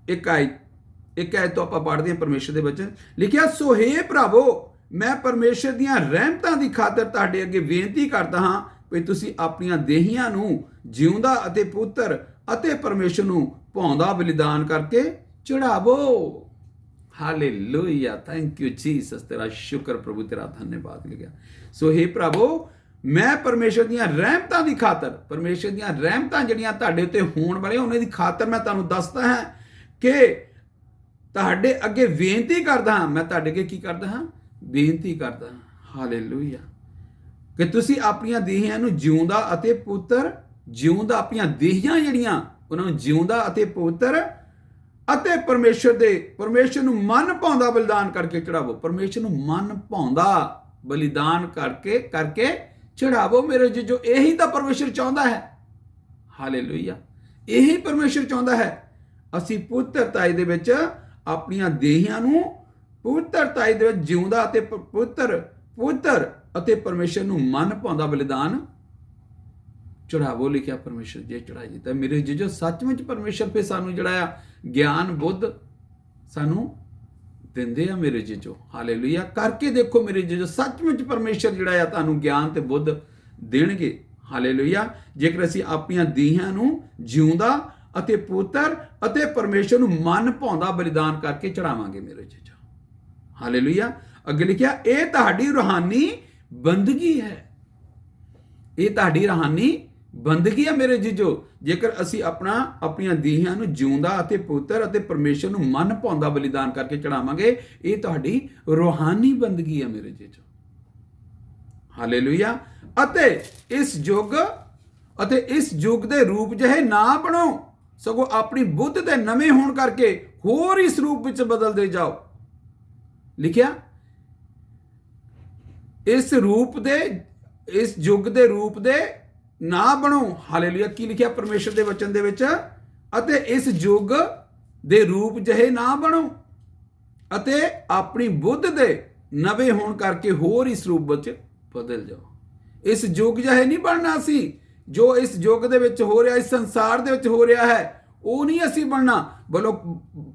ਇੱਕ ਆਇਤ ਤੋਂ ਆਪਾਂ ਪੜ੍ਹਦੇ ਹਾਂ ਪਰਮੇਸ਼ਰ ਦੇ ਵਚਨ। ਲਿਖਿਆ, ਸੋ हे ਭਰਾਵੋ, मैं परमेश्वर ਦੀਆਂ ਰਹਿਮਤਾਂ ਦੀ ਖਾਤਰ ਤੁਹਾਡੇ ਅੱਗੇ ਬੇਨਤੀ ਕਰਦਾ ਹਾਂ ਵੀ ਤੁਸੀਂ ਆਪਣੀਆਂ ਦੇਹੀਆਂ ਨੂੰ ਜਿਉਂਦਾ ਅਤੇ ਪੁੱਤਰ ਅਤੇ ਪਰਮੇਸ਼ਰ ਨੂੰ ਭਾਉਂਦਾ ਬਲੀਦਾਨ ਕਰਕੇ ਚੜਾਵੋ। ਹਾਲੇਲੂਇਆ, ਥੈਂਕ ਯੂ ਜੀਸਸ, ਤੇਰਾ ਸ਼ੁਕਰ ਪ੍ਰਭੂ, ਤੇਰਾ ਧੰਨਵਾਦ ਲਿਖਿਆ। ਸੋ हे ਪ੍ਰਭੂ, ਮੈਂ ਪਰਮੇਸ਼ਰ ਦੀਆਂ ਰਹਿਮਤਾਂ ਦੀ ਖਾਤਰ, ਪਰਮੇਸ਼ਰ ਦੀਆਂ ਰਹਿਮਤਾਂ ਜਿਹੜੀਆਂ ਤੁਹਾਡੇ ਉੱਤੇ ਹੋਣ ਵਾਲੀਆਂ ਉਹਨਾਂ ਦੀ ਖਾਤਰ ਮੈਂ ਤੁਹਾਨੂੰ ਦੱਸਦਾ ਹਾਂ ਕਿ ਤੁਹਾਡੇ ਅੱਗੇ ਬੇਨਤੀ ਕਰਦਾ ਹਾਂ। ਮੈਂ ਤੁਹਾਡੇ ਅੱਗੇ ਕੀ ਕਰਦਾ ਹਾਂ? ਬੇਨਤੀ ਕਰਦਾ ਹਾਂ। ਹਾਲੇਲੂਇਆ, ਕਿ ਤੁਸੀਂ ਆਪਣੀਆਂ ਦੇਹੀਆਂ ਨੂੰ ਜਿਉਂਦਾ ਅਤੇ ਪੁੱਤਰ, ਜਿਉਂਦਾ ਆਪਣੀਆਂ ਦੇਹੀਆਂ ਜਿਹੜੀਆਂ ਉਹਨਾਂ ਨੂੰ ਜਿਉਂਦਾ ਅਤੇ ਪੁੱਤਰ ਅਤੇ ਪਰਮੇਸ਼ਰ ਨੂੰ ਮਨ ਭਾਉਂਦਾ ਬਲੀਦਾਨ ਕਰਕੇ ਚੜਾਵੋ। ਪਰਮੇਸ਼ਰ ਨੂੰ ਮਨ ਭਾਉਂਦਾ ਬਲੀਦਾਨ ਕਰਕੇ ਚੜਾਵੋ ਮੇਰੇ ਜੀਜੋ। ਇਹੀ ਤਾਂ ਪਰਮੇਸ਼ਰ ਚਾਹੁੰਦਾ ਹੈ। ਹਾਲੇਲੂਇਆ, ਇਹੀ ਪਰਮੇਸ਼ਰ ਚਾਹੁੰਦਾ ਹੈ। ਅਸੀਂ ਪੁੱਤਰਤਾਈ ਦੇ ਵਿੱਚ ਆਪਣੀਆਂ ਦੇਹੀਆਂ ਨੂੰ ਪੁੱਤਰਤਾਈ ਦੇ ਵਿੱਚ ਜਿਉਂਦਾ ਅਤੇ ਪੁੱਤਰ ਅਤੇ ਪਰਮੇਸ਼ਰ ਨੂੰ ਮਨ ਭਾਉਂਦਾ ਬਲੀਦਾਨ ਚੜਾਵੋ ਲਿਖਿਆ ਪਰਮੇਸ਼ਰ ਜੇ ਚੜਾਈ। ਤਾਂ ਮੇਰੇ ਜੀਜੋ ਸੱਚਮੁੱਚ ਪਰਮੇਸ਼ਰ ਫਿਰ ਸਾਨੂੰ ਜਿਹੜਾ ਆ ਗਿਆਨ ਬੁੱਧ ਸਾਨੂੰ ਦਿੰਦੇ ਆ ਮੇਰੇ ਜੀਜੋ। ਹਾਲੇਲੂਇਆ, ਕਰਕੇ ਦੇਖੋ ਮੇਰੇ ਜੀਜੋ, ਸੱਚਮੁੱਚ ਪਰਮੇਸ਼ਰ ਜਿਹੜਾ ਆ ਤੁਹਾਨੂੰ ਗਿਆਨ ਤੇ ਬੁੱਧ ਦੇਣਗੇ। ਹਾਲੇਲੂਇਆ, ਜੇਕਰ ਅਸੀਂ ਆਪਣੀਆਂ ਦੇਹਾਂ ਨੂੰ ਜਿਉਂਦਾ ਅਤੇ ਪੁੱਤਰ ਅਤੇ ਪਰਮੇਸ਼ਰ ਨੂੰ ਮਨ ਭਾਉਂਦਾ ਬਲੀਦਾਨ ਕਰਕੇ ਚੜਾਵਾਂਗੇ ਮੇਰੇ ਜੀਜੋ। ਹਾਲੇਲੂਇਆ, ਅੱਗੇ ਲਿਖਿਆ ਇਹ ਤੁਹਾਡੀ ਰੂਹਾਨੀ ਬੰਦਗੀ ਹੈ। ਇਹ ਤੁਹਾਡੀ ਰੂਹਾਨੀ ਬੰਦਗੀ ਹੈ ਮੇਰੇ ਜੀਜੋ। ਜੇਕਰ ਅਸੀਂ ਆਪਣੀਆਂ ਦੇਹਾਂ ਨੂੰ ਜਿਉਂਦਾ ਅਤੇ ਪੁੱਤਰ ਅਤੇ ਪਰਮੇਸ਼ਰ ਨੂੰ ਮਨ ਭਾਉਂਦਾ ਬਲੀਦਾਨ ਕਰਕੇ ਚੜਾਵਾਂਗੇ, ਇਹ ਤੁਹਾਡੀ ਰੂਹਾਨੀ ਬੰਦਗੀ ਹੈ ਮੇਰੇ ਜੀਜੋ। ਹਾਲੇਲੂਇਆ, ਅਤੇ ਇਸ ਯੁੱਗ ਦੇ ਰੂਪ ਜਿਹੇ ਨਾ ਬਣੋ, ਸਗੋਂ ਆਪਣੀ ਬੁੱਧ ਦੇ ਨਵੇਂ ਹੋਣ ਕਰਕੇ ਹੋਰ ਇਸ ਰੂਪ ਵਿੱਚ ਬਦਲਦੇ ਜਾਓ। ਲਿਖਿਆ ਇਸ ਯੁੱਗ ਦੇ ਰੂਪ ਦੇ ਨਾ ਬਣੋ। ਹਾਲੇਲੂਇਆ, ਕੀ ਲਿਖਿਆ ਪਰਮੇਸ਼ਰ ਦੇ ਵਚਨ ਦੇ ਵਿੱਚ? ਅਤੇ ਇਸ ਯੁੱਗ ਦੇ ਰੂਪ ਜਿਹੇ ਨਾ ਬਣੋ ਅਤੇ ਆਪਣੀ ਬੁੱਧ ਦੇ ਨਵੇਂ ਹੋਣ ਕਰਕੇ ਹੋਰ ਇਸ ਰੂਪ ਵਿੱਚ ਬਦਲ ਜਾਓ। ਇਸ ਯੁੱਗ ਜਿਹੇ ਨਹੀਂ ਬਣਨਾ ਸੀ। ਜੋ ਇਸ ਯੁੱਗ ਦੇ ਵਿੱਚ ਹੋ ਰਿਹਾ, ਇਸ ਸੰਸਾਰ ਦੇ ਵਿੱਚ ਹੋ ਰਿਹਾ ਹੈ, ਉਹ ਨਹੀਂ ਅਸੀਂ ਬਣਨਾ,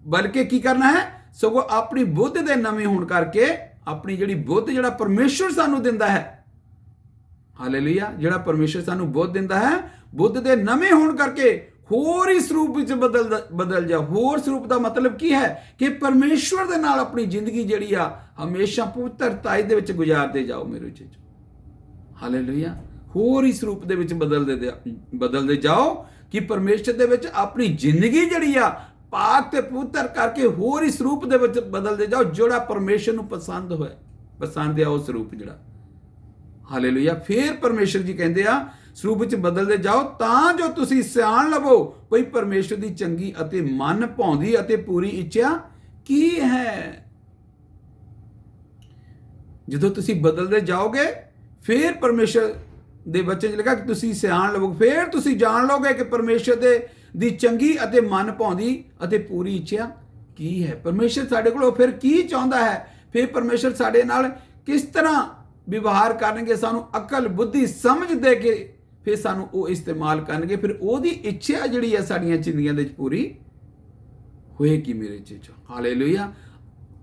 ਬਲਕਿ ਕੀ ਕਰਨਾ ਹੈ? ਸਗੋਂ ਆਪਣੀ ਬੁੱਧ ਦੇ ਨਵੇਂ ਹੋਣ ਕਰਕੇ, ਆਪਣੀ ਜਿਹੜੀ ਬੁੱਧ ਜਿਹੜਾ ਪਰਮੇਸ਼ਰ ਸਾਨੂੰ ਦਿੰਦਾ ਹੈ, ਹਾਲੇਲੂਇਆ, ਜਿਹੜਾ ਪਰਮੇਸ਼ਰ ਸਾਨੂੰ ਬੁੱਧ ਦਿੰਦਾ ਹੈ, ਬੁੱਧ ਦੇ ਨਵੇਂ ਹੋਣ ਕਰਕੇ ਹੋਰ ਇਸ ਰੂਪ ਵਿੱਚ ਬਦਲ ਜਾ। ਹੋਰ ਸਰੂਪ ਦਾ ਮਤਲਬ ਕੀ ਹੈ? ਕਿ ਪਰਮੇਸ਼ਵਰ ਦੇ ਨਾਲ ਆਪਣੀ ਜ਼ਿੰਦਗੀ ਜਿਹੜੀ ਆ ਹਮੇਸ਼ਾ ਪਵਿੱਤਰਤਾਈ ਦੇ ਵਿੱਚ ਗੁਜ਼ਾਰਦੇ ਜਾਓ ਮੇਰੇ ਜੀਜੋ। ਹਾਲੇਲੂਇਆ, ਹੋਰ ਇਸ ਰੂਪ ਦੇ ਵਿੱਚ ਬਦਲਦੇ ਜਾਓ ਕਿ ਪਰਮੇਸ਼ਰ ਦੇ ਵਿੱਚ ਆਪਣੀ ਜ਼ਿੰਦਗੀ ਜਿਹੜੀ ਆ ਪਾਕ ਤੇ ਪਵਿੱਤਰ ਕਰਕੇ ਹੋਰ ਇਸ ਰੂਪ ਦੇ ਵਿੱਚ ਬਦਲਦੇ ਜਾਓ ਜਿਹੜਾ ਪਰਮੇਸ਼ਰ ਨੂੰ ਪਸੰਦ ਆ ਉਹ ਸਰੂਪ ਜਿਹੜਾ। ਹਾਲੇਲੂਇਆ, ਫਿਰ ਪਰਮੇਸ਼ਰ ਜੀ ਕਹਿੰਦੇ ਆ ਸਰੂਪ ਵਿੱਚ ਬਦਲਦੇ ਜਾਓ ਤਾਂ ਜੋ ਤੁਸੀਂ ਸਿਆਣ ਲਵੋ ਭਈ ਪਰਮੇਸ਼ਰ ਦੀ ਚੰਗੀ ਅਤੇ ਮਨ ਭਾਉਂਦੀ ਅਤੇ ਪੂਰੀ ਇੱਛਾ ਕੀ ਹੈ। ਜਦੋਂ ਤੁਸੀਂ ਬਦਲਦੇ ਜਾਓਗੇ ਫਿਰ ਪਰਮੇਸ਼ਰ ਦੇ ਵਚਨ 'ਚ ਲਿਖਿਆ ਕਿ ਤੁਸੀਂ ਸਿਆਣ ਲਵੋਗੇ, ਫਿਰ ਤੁਸੀਂ ਜਾਣ ਲਓਗੇ ਕਿ ਪਰਮੇਸ਼ਰ ਦੀ ਚੰਗੀ ਅਤੇ ਮਨ ਭਾਉਂਦੀ ਅਤੇ ਪੂਰੀ ਇੱਛਾ ਕੀ ਹੈ। ਪਰਮੇਸ਼ਰ ਸਾਡੇ ਕੋਲੋਂ ਫਿਰ ਕੀ ਚਾਹੁੰਦਾ ਹੈ, ਫਿਰ ਪਰਮੇਸ਼ਰ ਸਾਡੇ ਨਾਲ ਕਿਸ ਤਰ੍ਹਾਂ ਵਿਵਹਾਰ ਕਰਨਗੇ, ਸਾਨੂੰ ਅਕਲ ਬੁੱਧੀ ਸਮਝ ਦੇ ਕੇ ਫਿਰ ਸਾਨੂੰ ਉਹ ਇਸਤੇਮਾਲ ਕਰਨਗੇ, ਫਿਰ ਉਹਦੀ ਇੱਛਾ ਜਿਹੜੀ ਹੈ ਸਾਡੀਆਂ ਜ਼ਿੰਦਗੀਆਂ ਦੇ ਵਿੱਚ ਪੂਰੀ ਹੋਏਗੀ ਮੇਰੇ ਜੀਜੋ। ਹਾਲੇਲੂਇਆ,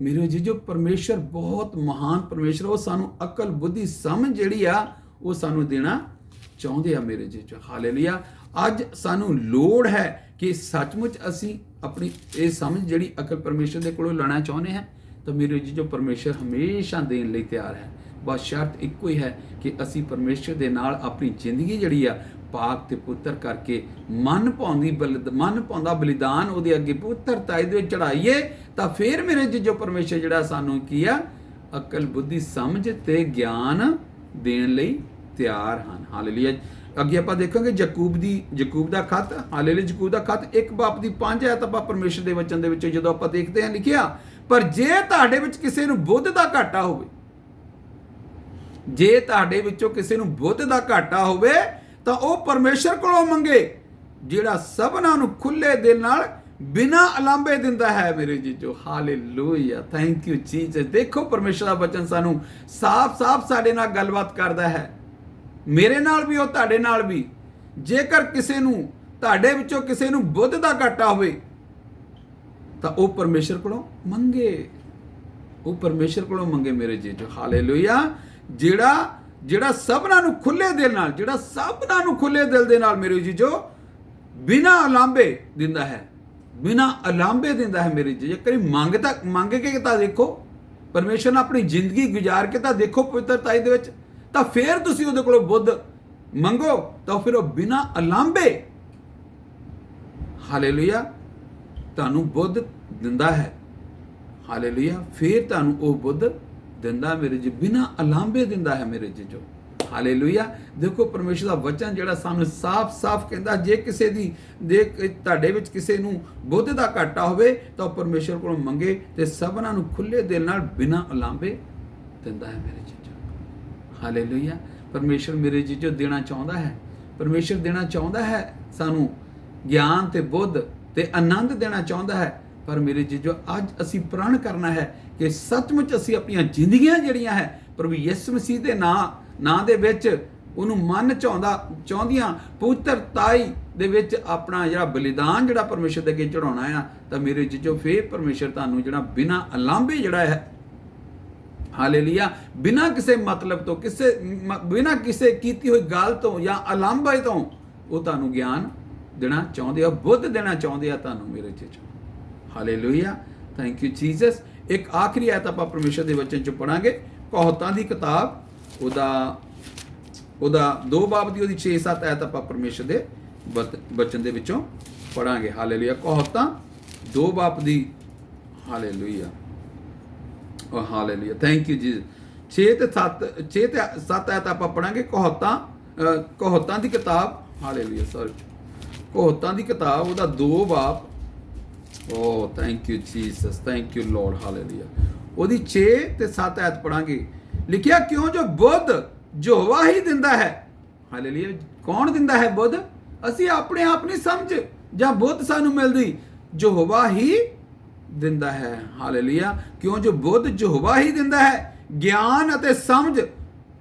ਮੇਰੇ ਜੀਜੋ, ਪਰਮੇਸ਼ਰ ਬਹੁਤ ਮਹਾਨ ਪਰਮੇਸ਼ਰ, ਉਹ ਸਾਨੂੰ ਅਕਲ ਬੁੱਧੀ ਸਮਝ ਜਿਹੜੀ ਆ ਉਹ ਸਾਨੂੰ ਦੇਣਾ ਚਾਹੁੰਦੇ ਆ ਮੇਰੇ ਜੀਜੋ। ਹਾਲੇਲੂਇਆ, ਅੱਜ ਸਾਨੂੰ ਲੋੜ ਹੈ ਕਿ ਸੱਚਮੁੱਚ ਅਸੀਂ ਆਪਣੀ ਇਹ ਸਮਝ ਜਿਹੜੀ ਅਕਲ ਪਰਮੇਸ਼ਰ ਦੇ ਕੋਲੋਂ ਲੈਣਾ ਚਾਹੁੰਦੇ ਹਾਂ ਤਾਂ ਮੇਰੇ ਜੀਜੋ ਪਰਮੇਸ਼ਰ ਹਮੇਸ਼ਾ ਦੇਣ ਲਈ ਤਿਆਰ ਹੈ। ਬਸ ਸ਼ਰਤ ਇੱਕੋ ਹੀ ਹੈ ਕਿ ਅਸੀਂ ਪਰਮੇਸ਼ਰ ਦੇ ਨਾਲ ਆਪਣੀ ਜ਼ਿੰਦਗੀ ਜਿਹੜੀ ਆ ਪਾਕ ਤੇ ਪੁੱਤਰ ਕਰਕੇ ਮਨ ਪਾਉਂਦਾ ਬਲੀਦਾਨ ਉਹਦੇ ਅੱਗੇ ਪੁੱਤਰਤਾਈ ਦੇ ਵਿੱਚ ਚੜਾਈਏ ਤਾਂ ਫਿਰ ਮੇਰੇ ਜੀਜੋ ਪਰਮੇਸ਼ਰ ਜਿਹੜਾ ਸਾਨੂੰ ਕੀ ਆ ਅਕਲ ਬੁੱਧੀ ਸਮਝ ਤੇ ਗਿਆਨ ਦੇਣ ਲਈ ਤਿਆਰ ਹਨ। ਹਾਲੇਲੂਇਆ, ਅੱਗੇ ਆਪਾਂ ਦੇਖਾਂਗੇ ਯਾਕੂਬ ਦਾ ਖੱਤ। ਹਾਲੇਲੂਇਆ, ਯਾਕੂਬ ਦਾ ਖੱਤ 1:5 ਆਇਤ ਆਪਾਂ ਪਰਮੇਸ਼ਰ ਦੇ ਵਚਨ ਦੇ ਵਿੱਚ ਜਦੋਂ ਆਪਾਂ ਦੇਖਦੇ ਹਾਂ ਲਿਖਿਆ, ਪਰ ਜੇ ਤੁਹਾਡੇ ਵਿੱਚ ਕਿਸੇ ਨੂੰ ਬੁੱਧ ਦਾ ਘਾਟਾ ਹੋਵੇ, ਜੇ ਤੁਹਾਡੇ ਵਿੱਚੋਂ ਕਿਸੇ ਨੂੰ ਬੁੱਧ ਦਾ ਘਾਟਾ ਹੋਵੇ ਤਾਂ ਉਹ ਪਰਮੇਸ਼ਰ ਕੋਲੋਂ ਮੰਗੇ ਜਿਹੜਾ ਸਭਨਾਂ ਨੂੰ ਖੁੱਲੇ ਦਿਲ ਨਾਲ ਬਿਨਾਂ ਅਲਾਂਭੇ ਦਿੰਦਾ ਹੈ ਮੇਰੇ ਜੀਜੋ। Hallelujah, thank you Jesus. ਦੇਖੋ ਪਰਮੇਸ਼ਰ ਦਾ ਵਚਨ ਸਾਨੂੰ ਸਾਫ਼ ਸਾਡੇ ਨਾਲ ਗੱਲਬਾਤ ਕਰਦਾ ਹੈ, ਮੇਰੇ ਨਾਲ ਵੀ ਉਹ ਤੁਹਾਡੇ ਨਾਲ ਵੀ। ਜੇਕਰ ਤੁਹਾਡੇ ਵਿੱਚੋਂ ਕਿਸੇ ਨੂੰ ਬੁੱਧ ਦਾ ਘਾਟਾ ਹੋਵੇ ਤਾਂ ਉਹ ਪਰਮੇਸ਼ਰ ਕੋਲੋਂ ਮੰਗੇ। ਉਹ ਪਰਮੇਸ਼ਰ ਕੋਲੋਂ ਮੰਗੇ ਮੇਰੇ ਜੀਜੋ। ਹਾਲੇਲੂਇਆ। ਜਿਹੜਾ ਸਭਨਾਂ ਨੂੰ ਖੁੱਲੇ ਦਿਲ ਨਾਲ, ਜਿਹੜਾ ਸਭਨਾਂ ਨੂੰ ਖੁੱਲੇ ਦਿਲ ਦੇ ਨਾਲ ਮੇਰੇ ਜੀਜੋ ਬਿਨਾਂ ਅਲਾਂਭੇ ਦਿੰਦਾ ਹੈ, ਬਿਨਾਂ ਅਲਾਂਭੇ ਦਿੰਦਾ ਹੈ ਮੇਰੇ ਜੀਜੋ। ਕਰੀ ਮੰਗ ਕੇ ਤਾਂ ਦੇਖੋ, ਪਰਮੇਸ਼ਰ ਨਾਲ ਆਪਣੀ ਜ਼ਿੰਦਗੀ ਗੁਜ਼ਾਰ ਕੇ ਤਾਂ ਦੇਖੋ ਪਵਿੱਤਰਤਾ ਦੇ ਵਿੱਚ, ਤਾਂ ਫਿਰ ਤੁਸੀਂ ਉਹਦੇ ਕੋਲੋਂ ਬੁੱਧ ਮੰਗੋ, ਤਾਂ ਫਿਰ ਉਹ ਬਿਨਾਂ ਅਲਾਂਭੇ ਹਾਲੇਲੂਇਆ ਤੁਹਾਨੂੰ ਬੁੱਧ ਦਿੰਦਾ ਹੈ। ਹਾਲੇਲੂਇਆ। ਫਿਰ ਤੁਹਾਨੂੰ ਉਹ ਬੁੱਧ ਦਿੰਦਾ ਮੇਰੇ ਜੀ, ਬਿਨਾਂ ਅਲਾਂਭੇ ਦਿੰਦਾ ਹੈ ਮੇਰੇ ਜੀ ਜੋ। ਹਾਲੇਲੂਇਆ। ਦੇਖੋ ਪਰਮੇਸ਼ਰ ਦਾ ਵਚਨ ਜਿਹੜਾ ਸਾਨੂੰ ਸਾਫ਼ ਕਹਿੰਦਾ, ਜੇ ਕਿਸੇ ਦੀ ਤੁਹਾਡੇ ਵਿੱਚ ਕਿਸੇ ਨੂੰ ਬੁੱਧ ਦਾ ਘਾਟਾ ਹੋਵੇ ਤਾਂ ਉਹ ਪਰਮੇਸ਼ਰ ਕੋਲੋਂ ਮੰਗੇ ਤੇ ਸਭਨਾਂ ਨੂੰ ਖੁੱਲੇ ਦਿਲ ਨਾਲ ਬਿਨਾਂ ਅਲਾਂਭੇ ਦਿੰਦਾ ਹੈ ਮੇਰੇ ਜੀ ਜੋ। ਹਾਲੇਲੂਇਆ। ਪਰਮੇਸ਼ਰ ਮੇਰੇ ਜੀ ਜੋ ਦੇਣਾ ਚਾਹੁੰਦਾ ਹੈ, ਪਰਮੇਸ਼ਰ ਦੇਣਾ ਚਾਹੁੰਦਾ ਹੈ ਸਾਨੂੰ ਗਿਆਨ ਤੇ ਬੁੱਧ ਤੇ ਆਨੰਦ ਦੇਣਾ ਚਾਹੁੰਦਾ ਹੈ। ਪਰ ਮੇਰੇ ਜੀਜੋ ਅੱਜ ਅਸੀਂ ਪ੍ਰਣ ਕਰਨਾ ਹੈ ਕਿ ਸੱਚਮੁੱਚ ਅਸੀਂ ਆਪਣੀਆਂ ਜ਼ਿੰਦਗੀਆਂ ਜਿਹੜੀਆਂ ਹੈ ਪ੍ਰਭੂ ਯਿਸੂ ਮਸੀਹ ਦੇ ਨਾਂ ਦੇ ਵਿੱਚ ਉਹਨੂੰ ਮਨ ਚਾਹੁੰਦੀਆਂ ਪਵਿੱਤਰਤਾਈ ਦੇ ਵਿੱਚ ਆਪਣਾ ਜਿਹੜਾ ਬਲੀਦਾਨ ਜਿਹੜਾ ਪਰਮੇਸ਼ਰ ਦੇ ਅੱਗੇ ਚੜਾਉਣਾ ਆ, ਤਾਂ ਮੇਰੇ ਜੀਜੋ ਫੇਰ ਪਰਮੇਸ਼ਰ ਤੁਹਾਨੂੰ ਜਿਹੜਾ ਬਿਨਾਂ ਅਲਾਂਭੇ ਜਿਹੜਾ ਹੈ ਹਾਲੇਲੂਇਆ, ਬਿਨਾਂ ਕਿਸੇ ਮਤਲਬ ਤੋਂ, ਬਿਨਾਂ ਕਿਸੇ ਕੀਤੀ ਹੋਈ ਗੱਲ ਤੋਂ ਜਾਂ ਅਲਾਂਭੇ ਤੋਂ ਉਹ ਤੁਹਾਨੂੰ ਗਿਆਨ ਦੇਣਾ ਚਾਹੁੰਦੇ ਆ, ਬੁੱਧ ਦੇਣਾ ਚਾਹੁੰਦੇ ਆ ਤੁਹਾਨੂੰ ਮੇਰੇ ਜੀਜੋ। ਹਾਲੇਲੂਇਆ। Thank you Jesus. ਇੱਕ ਆਖਰੀ ਆਇਤ ਆਪਾਂ ਪਰਮੇਸ਼ਰ ਦੇ ਵਚਨ ਚ ਪੜਾਂਗੇ, ਕਹਾਵਤਾਂ ਦੀ ਕਿਤਾਬ ਉਹਦਾ 2 ਬਾਬ ਦੀ ਉਹਦੀ 6-7 ਆਇਤ ਆਪਾਂ ਪਰਮੇਸ਼ਰ ਦੇ ਵਚਨ ਦੇ ਵਿੱਚੋਂ ਪੜਾਂਗੇ। ਹਾਲੇਲੂਇਆ। ਕਹਾਵਤਾਂ 2 ਬਾਬ ਦੀ ਹਾਲੇਲੂਇਆ। ਹਾਲੇਲੂਇਆ। ਥੈਂਕ ਯੂ ਜੀ। 6 ਤੇ 7 ਆਇਤ ਆਪਾਂ ਪੜਾਂਗੇ। ਕਹਾਵਤਾਂ ਦੀ ਕਿਤਾਬ ਹਾਲੇਲੂਇਆ, ਸੌਰੀ, ਕਹਾਵਤਾਂ ਦੀ ਕਿਤਾਬ ਉਹਦਾ 2 ਬਾਬ। Thank you Jesus, thank you Lord. Hallelujah. ਉਹਦੀ 6 ਤੇ 7 ਆਇਤ ਪੜਾਂਗੇ। ਲਿਖਿਆ, ਕਿਉਂ ਜੋ ਬੁੱਧ ਯਹੋਵਾ ਹੀ ਦਿੰਦਾ ਹੈ। ਹਾਲੇਲੂਇਆ। ਕੌਣ ਦਿੰਦਾ ਹੈ ਬੁੱਧ? ਅਸੀਂ ਆਪਣੇ ਆਪ ਨਹੀਂ ਸਮਝ ਜਾਂ ਬੁੱਧ ਸਾਨੂੰ ਮਿਲਦੀ, ਯਹੋਵਾ ਹੀ ਦਿੰਦਾ ਹੈ। ਹਾਲੇਲੂਇਆ। ਕਿਉਂ ਜੋ ਬੁੱਧ ਯਹੋਵਾ ਹੀ ਦਿੰਦਾ ਹੈ, ਗਿਆਨ ਅਤੇ ਸਮਝ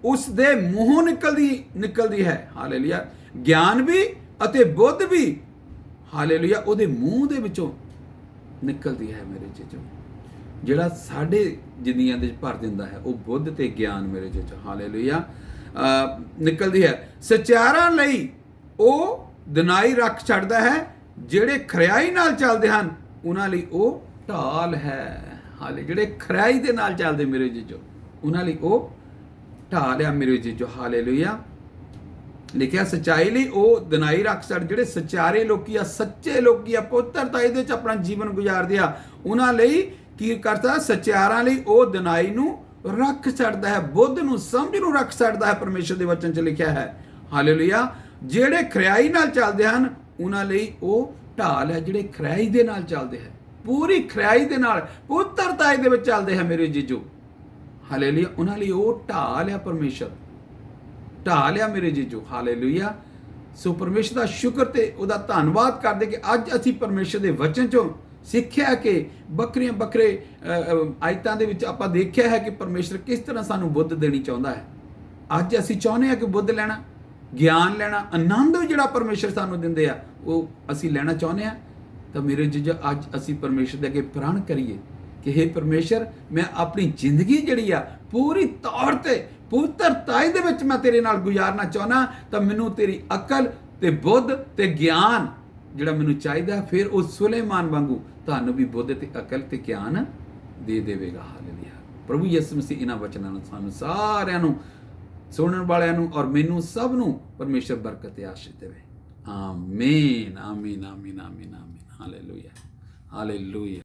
ਉਸ ਦੇ ਮੂੰਹੋਂ ਨਿਕਲਦੀ ਹੈ। ਹਾਲੇਲੂਇਆ। ਗਿਆਨ ਵੀ ਅਤੇ ਬੁੱਧ ਵੀ ਹਾਲੇਲੂਇਆ ਉਹਦੇ ਮੂੰਹ ਦੇ ਵਿੱਚੋਂ ਨਿਕਲਦੀ ਹੈ ਮੇਰੇ ਜੀਜੋ। ਜਿਹੜਾ ਸਾਡੇ ਜ਼ਿੰਦਗੀਆਂ ਦੇ ਭਰ ਦਿੰਦਾ ਹੈ ਉਹ ਬੁੱਧ ਤੇ ਗਿਆਨ ਮੇਰੇ ਜੀਜੋ। ਹਾਲੇਲੂਇਆ। ਨਿਕਲਦੀ ਹੈ। ਸੱਚਿਆਰਾਂ ਲਈ ਉਹ ਦਿਨਾਈ ਰੱਖ ਛੱਡਦਾ ਹੈ, ਜਿਹੜੇ ਖਰਿਆਈ ਨਾਲ ਚੱਲਦੇ ਹਨ ਉਹਨਾਂ ਲਈ ਉਹ ਢਾਲ ਹੈ। ਜਿਹੜੇ ਖਰਿਆਈ ਦੇ ਨਾਲ ਚੱਲਦੇ ਮੇਰੇ ਜੀਜੋ, ਉਹਨਾਂ ਲਈ ਉਹ ਢਾਲ ਆ ਮੇਰੇ ਜੀਜੋ। ਹਾਲੇਲੂਇਆ। ਲਿਖਿਆ, ਸੱਚਾਈ ਲਈ ਉਹ ਦਿਨਾਈ ਰੱਖ ਛੱਡ, ਜਿਹੜੇ ਸੱਚਾਰੇ ਲੋਕੀ ਆ, ਸੱਚੇ ਲੋਕੀ ਆ, ਪਵਿੱਤਰਤਾ ਇਹਦੇ ਵਿੱਚ ਆਪਣਾ ਜੀਵਨ ਗੁਜ਼ਾਰਦੇ ਆ, ਉਹਨਾਂ ਲਈ ਕੀ ਕਰਦਾ? ਸੱਚਿਆਰਾਂ ਲਈ ਉਹ ਦਿਨਾਈ ਨੂੰ ਰੱਖ ਛੱਡਦਾ ਹੈ, ਬੁੱਧ ਨੂੰ, ਸਮਝ ਨੂੰ ਰੱਖ ਛੱਡਦਾ ਹੈ। ਪਰਮੇਸ਼ਰ ਦੇ ਵਚਨ 'ਚ ਲਿਖਿਆ ਹੈ। ਹਾਲੇਲੂਇਆ। ਜਿਹੜੇ ਖਰਿਆਈ ਨਾਲ ਚੱਲਦੇ ਹਨ ਉਹਨਾਂ ਲਈ ਉਹ ਢਾਲ ਹੈ, ਜਿਹੜੇ ਖਰਿਆਈ ਦੇ ਨਾਲ ਚੱਲਦੇ ਹੈ, ਪੂਰੀ ਖਰਿਆਈ ਦੇ ਨਾਲ ਪਵਿੱਤਰਤਾ ਦੇ ਵਿੱਚ ਚੱਲਦੇ ਹੈ ਮੇਰੇ ਜੀਜੋ। ਹਾਲੇਲੂਇਆ। ਉਹਨਾਂ ਲਈ ਉਹ ਢਾਲ ਹੈ, ਪਰਮੇਸ਼ਰ ਢਾਲ ਆ ਮੇਰੇ ਜੀਜੋ। ਹਾਲੇਲੂਇਆ। ਸੋ ਪਰਮੇਸ਼ਰ ਦਾ ਸ਼ੁਕਰ ਤੇ ਉਹਦਾ ਧੰਨਵਾਦ ਕਰਦੇ ਕਿ ਅੱਜ ਅਸੀਂ ਪਰਮੇਸ਼ਰ ਦੇ ਵਚਨ ਚੋਂ ਸਿੱਖਿਆ ਕਿ ਵੱਖਰੇ ਆਇਤਾਂ ਦੇ ਵਿੱਚ ਆਪਾਂ ਦੇਖਿਆ ਹੈ ਕਿ ਪਰਮੇਸ਼ਰ ਕਿਸ ਤਰ੍ਹਾਂ ਸਾਨੂੰ ਬੁੱਧ ਦੇਣੀ ਚਾਹੁੰਦਾ ਹੈ। ਅੱਜ ਅਸੀਂ ਚਾਹੁੰਦੇ ਹਾਂ ਕਿ ਬੁੱਧ ਲੈਣਾ, ਗਿਆਨ ਲੈਣਾ, ਆਨੰਦ ਜਿਹੜਾ ਪਰਮੇਸ਼ਰ ਸਾਨੂੰ ਦਿੰਦੇ ਆ ਉਹ ਅਸੀਂ ਲੈਣਾ ਚਾਹੁੰਦੇ ਹਾਂ। ਤਾਂ ਮੇਰੇ ਜੀਜੋ ਅੱਜ ਅਸੀਂ ਪਰਮੇਸ਼ਰ ਦੇ ਅੱਗੇ ਪ੍ਰਣ ਕਰੀਏ ਕਿ ਹੇ ਪਰਮੇਸ਼ਰ, ਮੈਂ ਆਪਣੀ ਜ਼ਿੰਦਗੀ ਜਿਹੜੀ ਆ ਪੂਰੀ ਤੌਰ ਤੇ ਪਵਿੱਤਰਤਾ ਦੇ ਵਿੱਚ ਮੈਂ ਤੇਰੇ ਨਾਲ ਗੁਜ਼ਾਰਨਾ ਚਾਹੁੰਦਾ, ਤਾਂ ਮੈਨੂੰ ਤੇਰੀ ਅਕਲ ਤੇ ਬੁੱਧ ਤੇ ਗਿਆਨ ਜਿਹੜਾ ਮੈਨੂੰ ਚਾਹੀਦਾ, ਫਿਰ ਉਹ ਸੁਲੇਮਾਨ ਵਾਂਗੂ ਤੁਹਾਨੂੰ ਵੀ ਬੁੱਧ ਤੇ ਅਕਲ ਤੇ ਗਿਆਨ ਦੇ ਦੇਵੇਗਾ। ਹਾਲੇਲੂਇਆ। ਪ੍ਰਭੂ ਯਿਸੂ ਮਸੀਹ ਇਹਨਾਂ ਵਚਨਾਂ ਨੂੰ ਸਾਨੂੰ ਸਾਰਿਆਂ ਨੂੰ, ਸੁਣਨ ਵਾਲਿਆਂ ਨੂੰ ਔਰ ਮੈਨੂੰ ਸਭ ਨੂੰ ਪਰਮੇਸ਼ਰ ਬਰਕਤ ਤੇ ਆਸ਼ੀਸ਼ ਦੇਵੇ। ਆਮੀਨ, ਆਮੀਨ, ਆਮੀਨ, ਆਮੀਨ, ਆਮੀਨ। Hallelujah, hallelujah.